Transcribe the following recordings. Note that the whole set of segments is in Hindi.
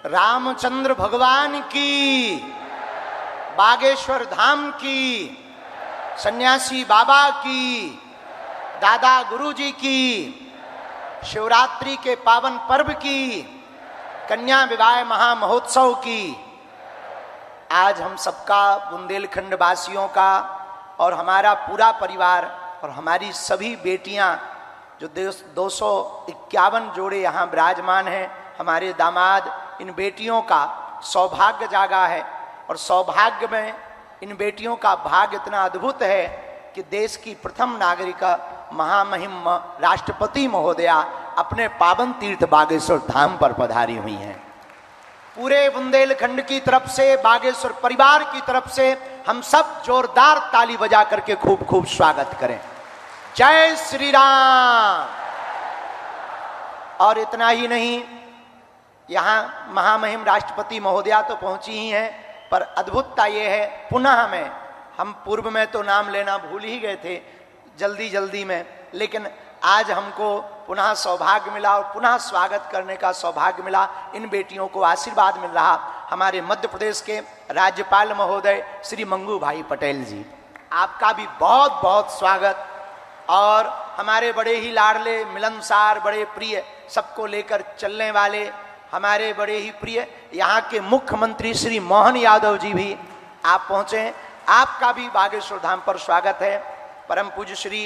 रामचंद्र भगवान की, बागेश्वर धाम की, सन्यासी बाबा की, दादा गुरुजी की, शिवरात्रि के पावन पर्व की, कन्या विवाह महामहोत्सव की। आज हम सबका, बुंदेलखंड वासियों का और हमारा पूरा परिवार और हमारी सभी बेटियां, जो 251 जोड़े यहाँ विराजमान हैं, हमारे दामाद, इन बेटियों का सौभाग्य जागा है। और सौभाग्य में इन बेटियों का भाग्य इतना अद्भुत है कि देश की प्रथम नागरिका महामहिम राष्ट्रपति महोदया अपने पावन तीर्थ बागेश्वर धाम पर पधारी हुई हैं। पूरे बुंदेलखंड की तरफ से, बागेश्वर परिवार की तरफ से हम सब जोरदार ताली बजा करके खूब खूब स्वागत करें। जय श्री राम। और इतना ही नहीं, यहाँ महामहिम राष्ट्रपति महोदया तो पहुंची ही हैं, पर अद्भुतता ये है, पुनः में, हम पूर्व में तो नाम लेना भूल ही गए थे जल्दी जल्दी में, लेकिन आज हमको पुनः सौभाग्य मिला और पुनः स्वागत करने का सौभाग्य मिला। इन बेटियों को आशीर्वाद मिल रहा हमारे मध्य प्रदेश के राज्यपाल महोदय श्री मंगू भाई पटेल जी, आपका भी बहुत बहुत स्वागत। और हमारे बड़े ही लाडले, मिलनसार, बड़े प्रिय, सबको लेकर चलने वाले हमारे बड़े ही प्रिय यहाँ के मुख्यमंत्री श्री मोहन यादव जी भी आप पहुँचे। आपका भी बागेश्वर धाम पर स्वागत है। परम पूज्य श्री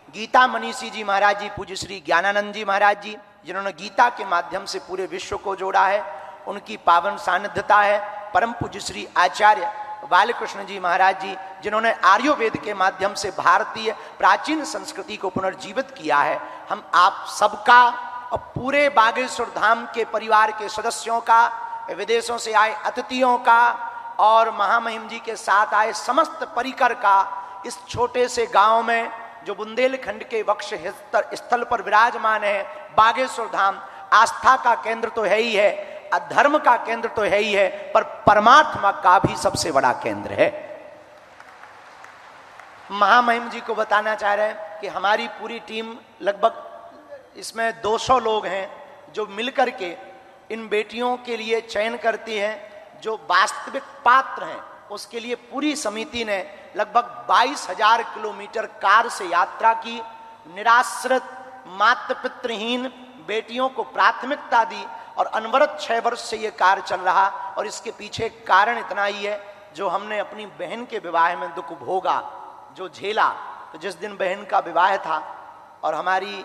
गीता मनीषी जी महाराज जी, पूज्य श्री ज्ञानानंद जी महाराज जी, जिन्होंने गीता के माध्यम से पूरे विश्व को जोड़ा है, उनकी पावन सानिध्यता है। परम पूज्य श्री आचार्य बालकृष्ण जी महाराज जी, जिन्होंने आर्योवेद के माध्यम से भारतीय प्राचीन संस्कृति को पुनर्जीवित किया है। हम आप सबका और पूरे बागेश्वर धाम के परिवार के सदस्यों का, विदेशों से आए अतिथियों का और महामहिम जी के साथ आए समस्त परिकर का, इस छोटे से गांव में जो बुंदेलखंड के वक्ष स्थल पर विराजमान है, बागेश्वर धाम आस्था का केंद्र तो है ही है, धर्म का केंद्र तो है ही है, पर परमात्मा का भी सबसे बड़ा केंद्र है। महामहिम जी को बताना चाह रहे हैं कि हमारी पूरी टीम, लगभग इसमें 200 लोग हैं, जो मिलकर के इन बेटियों के लिए चयन करती हैं। जो वास्तविक पात्र हैं उसके लिए पूरी समिति ने लगभग 22,000 किलोमीटर कार से यात्रा की। निराश्रित, माता पितृहीन बेटियों को प्राथमिकता दी और अनवरत 6 वर्ष से ये कार्य चल रहा। और इसके पीछे कारण इतना ही है, जो हमने अपनी बहन के विवाह में दुख भोगा, जो झेला। तो जिस दिन बहन का विवाह था और हमारी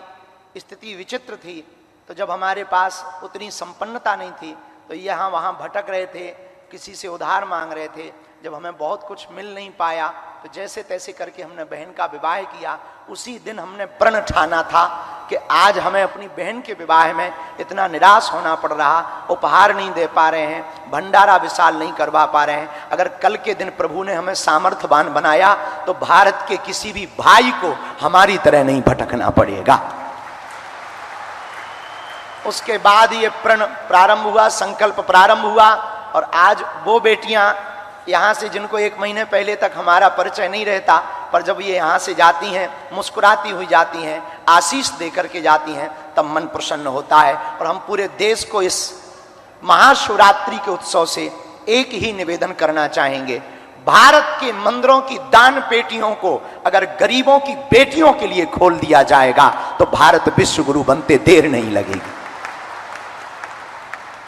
स्थिति विचित्र थी, तो जब हमारे पास उतनी संपन्नता नहीं थी, तो यहाँ वहाँ भटक रहे थे, किसी से उधार मांग रहे थे। जब हमें बहुत कुछ मिल नहीं पाया, तो जैसे तैसे करके हमने बहन का विवाह किया। उसी दिन हमने प्रण ठाना था कि आज हमें अपनी बहन के विवाह में इतना निराश होना पड़ रहा, उपहार नहीं दे पा रहे हैं, भंडारा विशाल नहीं करवा पा रहे हैं। अगर कल के दिन प्रभु ने हमें सामर्थ्यवान बनाया, तो भारत के किसी भी भाई को हमारी तरह नहीं भटकना पड़ेगा। उसके बाद ये प्रण प्रारंभ हुआ, संकल्प प्रारंभ हुआ। और आज वो बेटियां यहाँ से, जिनको 1 महीने पहले तक हमारा परिचय नहीं रहता, पर जब ये यहाँ से जाती हैं, मुस्कुराती हुई जाती हैं, आशीष दे करके जाती हैं, तब मन प्रसन्न होता है। और हम पूरे देश को इस महाशिवरात्रि के उत्सव से एक ही निवेदन करना चाहेंगे, भारत के मंदिरों की दान पेटियों को अगर गरीबों की बेटियों के लिए खोल दिया जाएगा, तो भारत विश्व गुरु बनते देर नहीं लगेगी।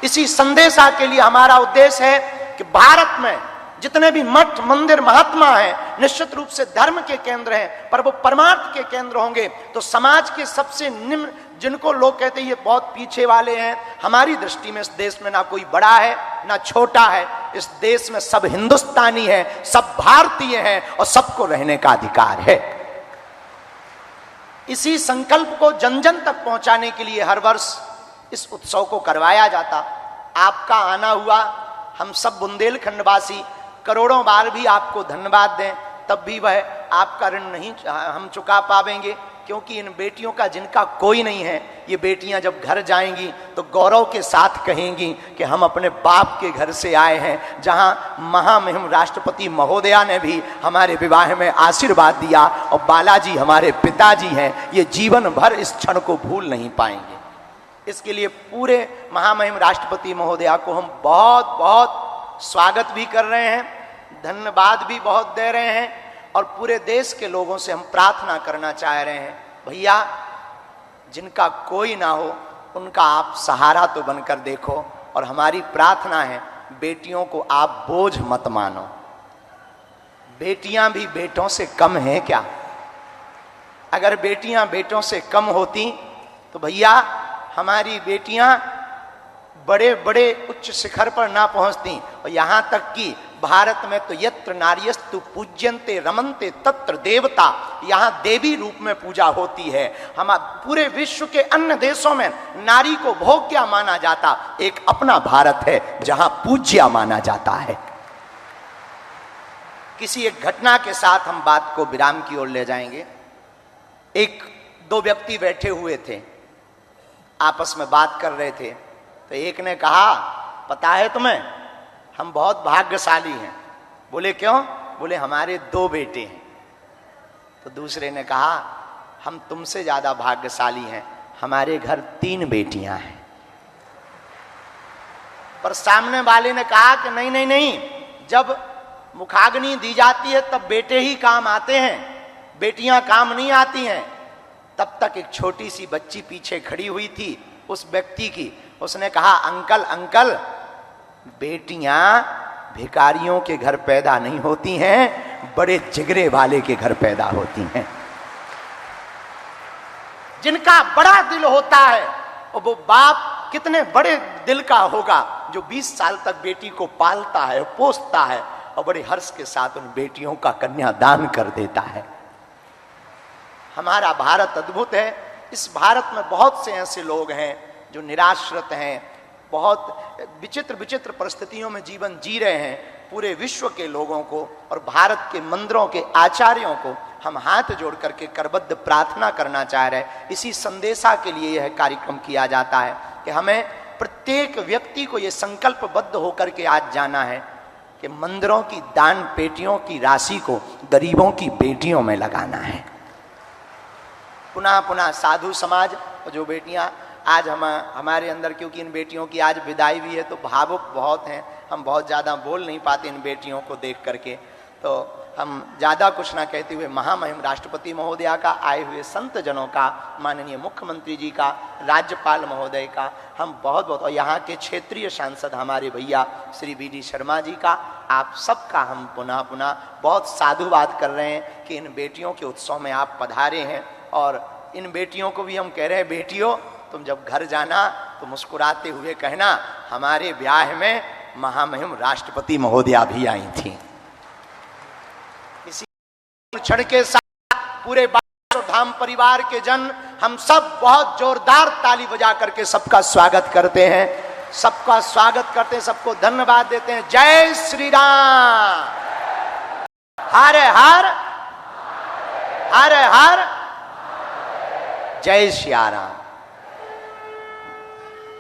इसी संदेशा के लिए हमारा उद्देश्य है कि भारत में जितने भी मठ, मंदिर, महात्मा हैं, निश्चित रूप से धर्म के केंद्र हैं, पर वो परमार्थ के केंद्र होंगे। तो समाज के सबसे निम्न, जिनको लोग कहते हैं ये बहुत पीछे वाले हैं, हमारी दृष्टि में इस देश में ना कोई बड़ा है ना छोटा है। इस देश में सब हिंदुस्तानी है, सब भारतीय हैं और सबको रहने का अधिकार है। इसी संकल्प को जन जन तक पहुंचाने के लिए हर वर्ष इस उत्सव को करवाया जाता। आपका आना हुआ, हम सब बुंदेलखंडवासी करोड़ों बार भी आपको धन्यवाद दें, तब भी वह आपका ऋण नहीं हम चुका पाएंगे। क्योंकि इन बेटियों का जिनका कोई नहीं है, ये बेटियां जब घर जाएंगी तो गौरव के साथ कहेंगी कि हम अपने बाप के घर से आए हैं, जहां महामहिम राष्ट्रपति महोदया ने भी हमारे विवाह में आशीर्वाद दिया और बालाजी हमारे पिताजी हैं। ये जीवन भर इस क्षण को भूल नहीं पाएंगे। इसके लिए पूरे महामहिम राष्ट्रपति महोदया को हम बहुत बहुत स्वागत भी कर रहे हैं, धन्यवाद भी बहुत दे रहे हैं, और पूरे देश के लोगों से हम प्रार्थना करना चाह रहे हैं, भैया जिनका कोई ना हो उनका आप सहारा तो बनकर देखो। और हमारी प्रार्थना है, बेटियों को आप बोझ मत मानो। बेटियां भी बेटों से कम हैं क्या? अगर बेटियां बेटों से कम होती तो भैया हमारी बेटियां बड़े बड़े उच्च शिखर पर ना पहुंचती। और यहां तक कि भारत में तो यत्र नार्यस्तु पूज्यन्ते रमन्ते तत्र देवता, यहां देवी रूप में पूजा होती है। हम पूरे विश्व के अन्य देशों में नारी को भोग्या माना जाता, एक अपना भारत है जहां पूज्या माना जाता है। किसी एक घटना के साथ हम बात को विराम की ओर ले जाएंगे। एक दो व्यक्ति बैठे हुए थे, आपस में बात कर रहे थे, तो एक ने कहा, पता है तुम्हें हम बहुत भाग्यशाली हैं। बोले क्यों? बोले हमारे 2 बेटे हैं। तो दूसरे ने कहा, हम तुमसे ज्यादा भाग्यशाली हैं, हमारे घर 3 बेटियां हैं। पर सामने वाले ने कहा कि नहीं नहीं नहीं, जब मुखाग्नि दी जाती है तब बेटे ही काम आते हैं, बेटियां काम नहीं आती हैं। तब तक एक छोटी सी बच्ची पीछे खड़ी हुई थी उस व्यक्ति की, उसने कहा, अंकल अंकल, बेटियां भिखारियों के घर पैदा नहीं होती हैं, बड़े जिगरे वाले के घर पैदा होती हैं। जिनका बड़ा दिल होता है, और वो बाप कितने बड़े दिल का होगा जो 20 साल तक बेटी को पालता है, पोसता है, और बड़े हर्ष के साथ उन बेटियों का कन्यादान कर देता है। हमारा भारत अद्भुत है। इस भारत में बहुत से ऐसे लोग हैं जो निराश्रित हैं, बहुत विचित्र विचित्र परिस्थितियों में जीवन जी रहे हैं। पूरे विश्व के लोगों को और भारत के मंदिरों के आचार्यों को हम हाथ जोड़ करके करबद्ध प्रार्थना करना चाह रहे हैं। इसी संदेशा के लिए यह कार्यक्रम किया जाता है कि हमें प्रत्येक व्यक्ति को यह संकल्पबद्ध होकर के आज जाना है कि मंदिरों की दान पेटियों की राशि को गरीबों की बेटियों में लगाना है। पुनः पुनः साधु समाज, जो बेटियां आज हमारे अंदर, क्योंकि इन बेटियों की आज विदाई भी है तो भावुक बहुत हैं, हम बहुत ज़्यादा बोल नहीं पाते इन बेटियों को देख करके, तो हम ज़्यादा कुछ ना कहते हुए महामहिम राष्ट्रपति महोदया का, आए हुए संत जनों का, माननीय मुख्यमंत्री जी का, राज्यपाल महोदय का हम बहुत बहुत, और यहाँ के क्षेत्रीय सांसद हमारे भैया श्री BD शर्मा जी का, आप सबका हम पुनः पुनः बहुत साधुवाद कर रहे हैं कि इन बेटियों के उत्सव में आप पधारे हैं। और इन बेटियों को भी हम कह रहे हैं, बेटियों तुम जब घर जाना तो मुस्कुराते हुए कहना, हमारे ब्याह में महामहिम राष्ट्रपति महोदया भी आई थी। इसी क्षण के साथ पूरे धाम परिवार के जन हम सब बहुत जोरदार ताली बजा करके सबका स्वागत करते हैं, सबका स्वागत करते हैं, सबको धन्यवाद देते हैं। जय श्री राम, हर हर हर हर, जय श्री राम।